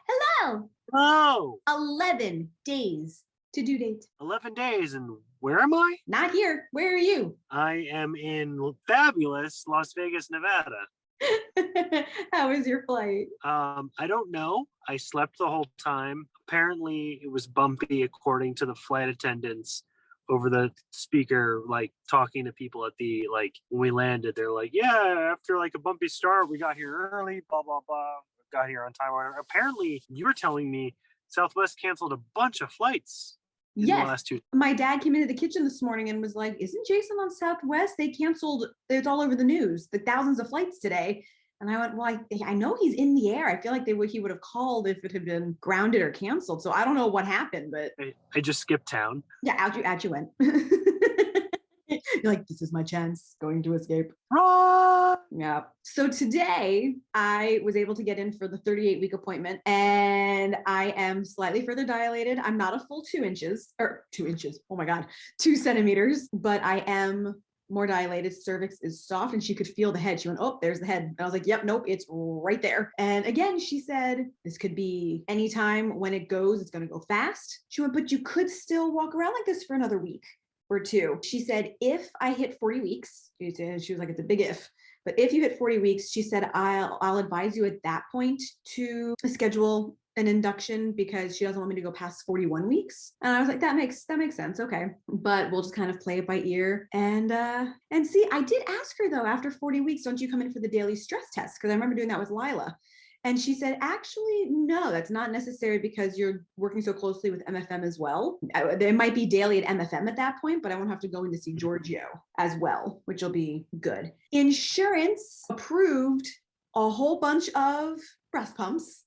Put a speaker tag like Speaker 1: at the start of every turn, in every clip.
Speaker 1: Hello.
Speaker 2: Oh,
Speaker 1: 11 days to due date.
Speaker 2: 11 days. And where am I?
Speaker 1: Not here. Where are you?
Speaker 2: I am in fabulous Las Vegas, Nevada.
Speaker 1: How was your flight?
Speaker 2: I don't know. I slept the whole time. Apparently, it was bumpy, according to the flight attendants over the speaker, like talking to people at the, like, when we landed. They're like, yeah, after like a bumpy start, we got here early, blah, blah, blah. Got here on time. Apparently, you were telling me Southwest canceled a bunch of flights in the
Speaker 1: Yes.
Speaker 2: last 2 days.
Speaker 1: My dad came into the kitchen this morning and was like, isn't Jason on Southwest? They canceled, it's all over the news, the thousands of flights today. And I went, well, I know he's in the air. I feel like he would have called if it had been grounded or canceled. So I don't know what happened, but
Speaker 2: I just skipped town.
Speaker 1: yeah, out you went. You're like, this is my chance going to escape.
Speaker 2: Run!
Speaker 1: Yeah. So today I was able to get in for the 38-week appointment, and I am slightly further dilated. I'm not a full 2 inches. Oh my God, 2 centimeters, but I am more dilated. Cervix is soft, and she could feel the head. She went, oh, there's the head. And I was like, yep, nope, it's right there. And again, she said, this could be anytime when it goes, it's going to go fast. She went, but you could still walk around like this for another week or 2. She said, if I hit 40 weeks, she was like, it's a big if, but if you hit 40 weeks, she said, I'll advise you at that point to schedule an induction because she doesn't want me to go past 41 weeks. And I was like, that makes sense. Okay. But we'll just kind of play it by ear and see. I did ask her though, after 40 weeks, don't you come in for the daily stress test? Because I remember doing that with Lila. And she said, actually, no, that's not necessary because you're working so closely with MFM as well. There might be daily at MFM at that point, but I won't have to go in to see Giorgio as well, which will be good. Insurance approved a whole bunch of breast pumps.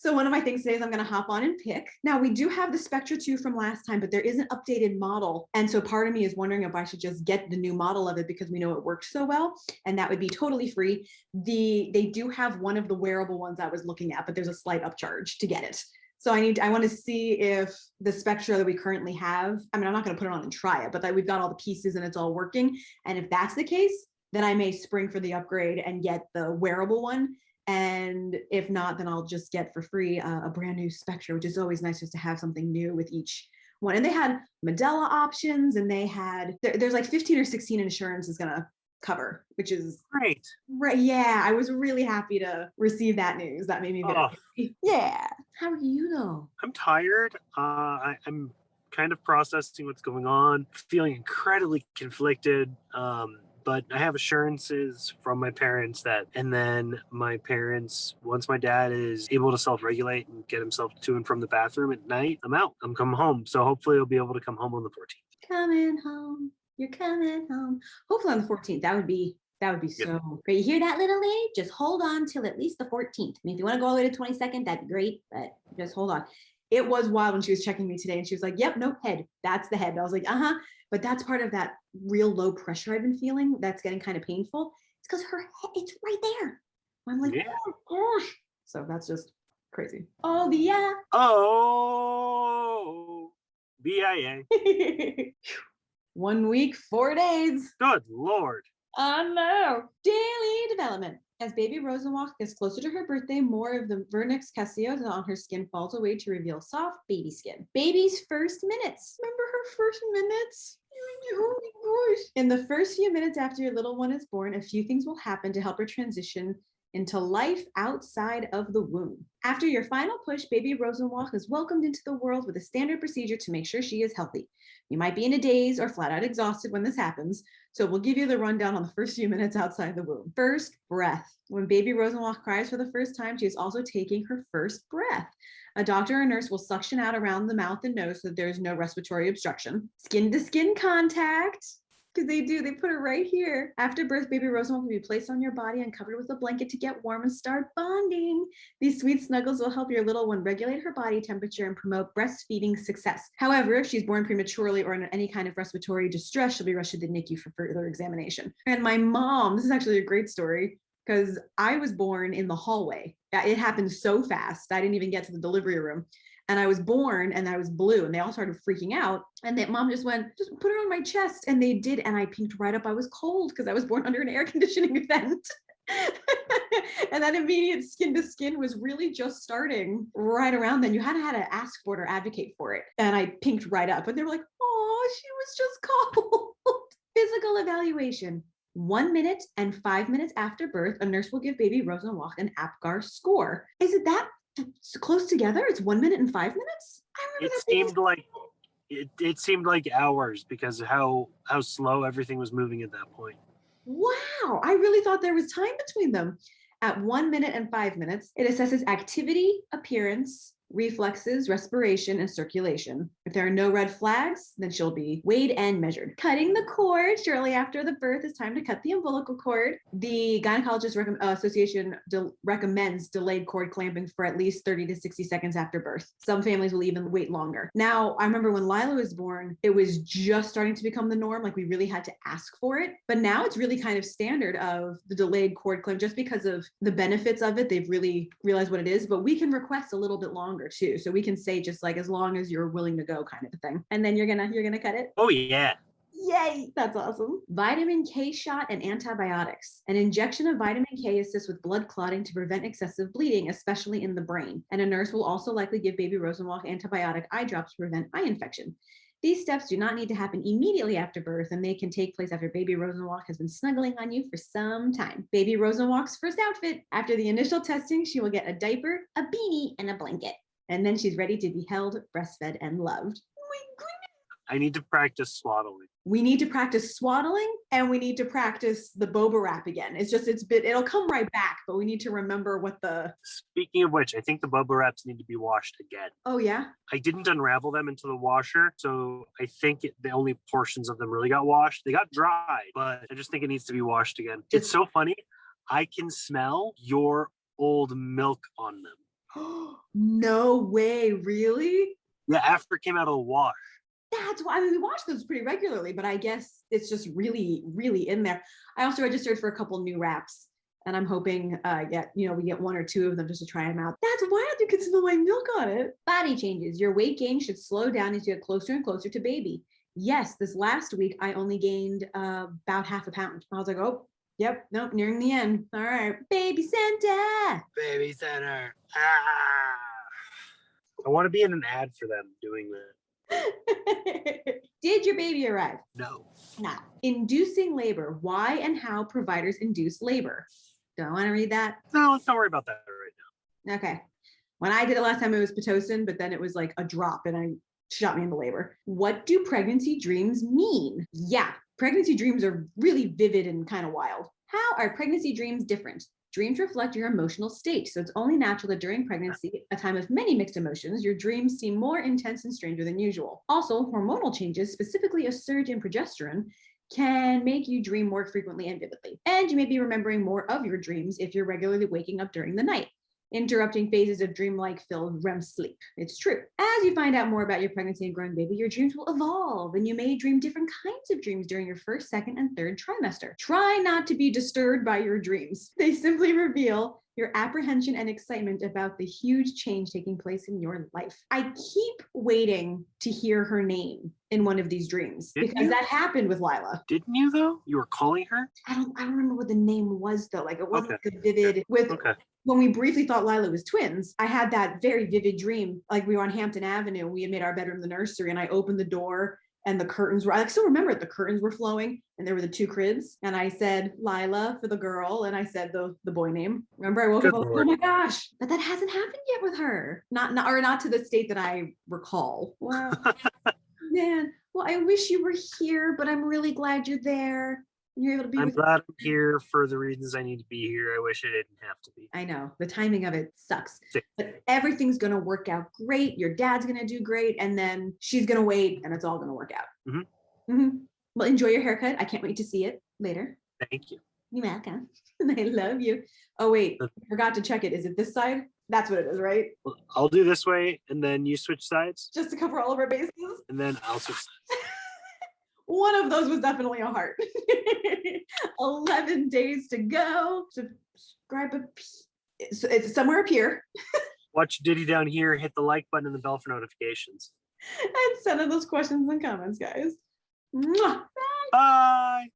Speaker 1: So one of my things today is I'm going to hop on and pick. Now we do have the Spectra 2 from last time, but there is an updated model. And so part of me is wondering if I should just get the new model of it because we know it works so well. And that would be totally free. They do have one of the wearable ones I was looking at, but there's a slight upcharge to get it. So I want to see if the Spectra that we currently have, I mean, I'm not going to put it on and try it, but that we've got all the pieces and it's all working. And if that's the case, then I may spring for the upgrade and get the wearable one. And if not, then I'll just get for free a brand new Spectra, which is always nice just to have something new with each one. And they had Medela options, and they had, there's like 15 or 16 insurance is going to cover, which is
Speaker 2: great.
Speaker 1: Right. Yeah. I was really happy to receive that news. That made me very happy. Yeah. How are you though?
Speaker 2: I'm tired. I'm kind of processing what's going on, feeling incredibly conflicted. But I have assurances from my parents and then my parents, once my dad is able to self-regulate and get himself to and from the bathroom at night, I'm out. I'm coming home. So hopefully he'll be able to come home on the 14th.
Speaker 1: Coming home. You're coming home. Hopefully on the 14th. That would be so great. You hear that, little lady? Just hold on till at least the 14th. I mean, if you want to go all the way to 22nd, that'd be great, but just hold on. It was wild when she was checking me today and she was like, yep, no, head. That's the head. And I was like, but that's part of that real low pressure I've been feeling that's getting kind of painful. It's because her head, it's right there. I'm like, oh gosh. So that's just crazy. Oh, yeah.
Speaker 2: Oh, BIA.
Speaker 1: 1 week, 4 days.
Speaker 2: Good Lord.
Speaker 1: I know. Daily development. As baby Rosenwalk gets closer to her birthday, more of the Vernix Casio on her skin falls away to reveal soft baby skin. Baby's first minutes. Remember her first minutes? Oh my gosh. In the first few minutes after your little one is born, a few things will happen to help her transition into life outside of the womb. After your final push, baby Rosenwalk is welcomed into the world with a standard procedure to make sure she is healthy. You might be in a daze or flat out exhausted when this happens, so we'll give you the rundown on the first few minutes outside the womb. First breath. When baby Rosenwalk cries for the first time, she is also taking her first breath. A doctor or nurse will suction out around the mouth and nose so that there is no respiratory obstruction. Skin to skin contact. Because they put it right here. After birth, baby Rosenwalk will be placed on your body and covered with a blanket to get warm and start bonding. These sweet snuggles will help your little one regulate her body temperature and promote breastfeeding success. However, if she's born prematurely or in any kind of respiratory distress, she'll be rushed to the NICU for further examination. And my mom, this is actually a great story, because I was born in the hallway. It happened so fast. I didn't even get to the delivery room. And I was born and I was blue and they all started freaking out. And then mom just went, just put her on my chest. And they did. And I pinked right up. I was cold because I was born under an air conditioning vent. And that immediate skin to skin was really just starting right around then. You had to ask for it or advocate for it. And I pinked right up. And they were like, oh, she was just called. Physical evaluation. 1 minute and 5 minutes after birth, a nurse will give baby Rosenwalk an APGAR score. Is it that close together? It's 1 minute and 5 minutes? I remember
Speaker 2: It seemed like it seemed like hours because of how slow everything was moving at that point.
Speaker 1: Wow, I really thought there was time between them. At 1 minute and 5 minutes, it assesses activity, appearance, reflexes, respiration, and circulation. If there are no red flags, then she'll be weighed and measured. Cutting the cord shortly after the birth is time to cut the umbilical cord. The Gynecologist Association recommends delayed cord clamping for at least 30 to 60 seconds after birth. Some families will even wait longer. Now, I remember when Lila was born, it was just starting to become the norm. Like we really had to ask for it. But now it's really kind of standard of the delayed cord clamp just because of the benefits of it. They've really realized what it is, but we can request a little bit longer too. So we can say just like as long as you're willing to go kind of a thing. And then you're gonna cut it.
Speaker 2: Oh yeah.
Speaker 1: Yay, that's awesome. Vitamin K shot and antibiotics. An injection of vitamin K assists with blood clotting to prevent excessive bleeding, especially in the brain. And a nurse will also likely give baby Rosenwalk antibiotic eye drops to prevent eye infection. These steps do not need to happen immediately after birth, and they can take place after baby Rosenwalk has been snuggling on you for some time. Baby Rosenwalk's first outfit. After the initial testing, she will get a diaper, a beanie, and a blanket. And then she's ready to be held, breastfed, and loved. Oh my goodness.
Speaker 2: I need to practice swaddling.
Speaker 1: We need to practice swaddling, and we need to practice the boba wrap again. It'll come right back, but we need to remember what the.
Speaker 2: Speaking of which, I think the boba wraps need to be washed again.
Speaker 1: Oh yeah.
Speaker 2: I didn't unravel them into the washer, so I think the only portions of them really got washed. They got dry, but I just think it needs to be washed again. It's so funny. I can smell your old milk on them.
Speaker 1: No way, really?
Speaker 2: Yeah, after it came out of the wash.
Speaker 1: That's why, I mean, we watch those pretty regularly, but I guess it's just really, really in there. I also registered for a couple new wraps, and I'm hoping we get one or two of them just to try them out. That's wild, you can smell my milk on it. Body changes. Your weight gain should slow down as you get closer and closer to baby. Yes, this last week, I only gained about half a pound. I was like, oh, yep, nope, nearing the end. All right, baby center.
Speaker 2: Baby center. Ah. I want to be in an ad for them doing that.
Speaker 1: Did your baby arrive?
Speaker 2: No.
Speaker 1: No. Inducing labor. Why and how providers induce labor. Don't want to read that?
Speaker 2: No, let's not worry about that right now.
Speaker 1: Okay. When I did it last time, it was Pitocin, but then it was like a drop and I shot me into labor. What do pregnancy dreams mean? Yeah, pregnancy dreams are really vivid and kind of wild. How are pregnancy dreams different? Dreams reflect your emotional state, so it's only natural that during pregnancy, a time of many mixed emotions, your dreams seem more intense and stranger than usual. Also, hormonal changes, specifically a surge in progesterone, can make you dream more frequently and vividly. And you may be remembering more of your dreams if you're regularly waking up during the night, interrupting phases of dreamlike filled REM sleep. It's true. As you find out more about your pregnancy and growing baby, your dreams will evolve, and you may dream different kinds of dreams during your first, second, and third trimester. Try not to be disturbed by your dreams. They simply reveal your apprehension and excitement about the huge change taking place in your life. I keep waiting to hear her name in one of these dreams because that happened with Lila.
Speaker 2: Didn't you though? You were calling her?
Speaker 1: I don't remember what the name was though. Like it wasn't like a vivid when we briefly thought Lila was twins, I had that very vivid dream. Like we were on Hampton Avenue, we had made our bedroom the nursery, and I opened the door and the curtains were, I still remember it, the curtains were flowing and there were the two cribs. And I said Lila for the girl, and I said the boy name. Remember, I woke up, oh my gosh, but that hasn't happened yet with her. Not to the state that I recall. Wow. Man, well, I wish you were here, but I'm really glad you're there. You're able to be.
Speaker 2: I'm glad I'm here for the reasons I need to be here. I wish I didn't have to be.
Speaker 1: I know the timing of it sucks, but everything's gonna work out great. Your dad's gonna do great, and then she's gonna wait, and it's all gonna work out. Mm-hmm. Mm-hmm. Well, enjoy your haircut. I can't wait to see it later.
Speaker 2: Thank you.
Speaker 1: You're welcome. I love you. Oh wait, I forgot to check it. Is it this side? That's what it is, right?
Speaker 2: Well, I'll do this way, and then you switch sides.
Speaker 1: Just to cover all of our bases.
Speaker 2: And then I'll switch sides.
Speaker 1: One of those was definitely a heart. 11 days to go. Subscribe. It's somewhere up here.
Speaker 2: Watch Diddy down here. Hit the like button and the bell for notifications.
Speaker 1: And send us those questions and comments, guys. Mwah.
Speaker 2: Bye.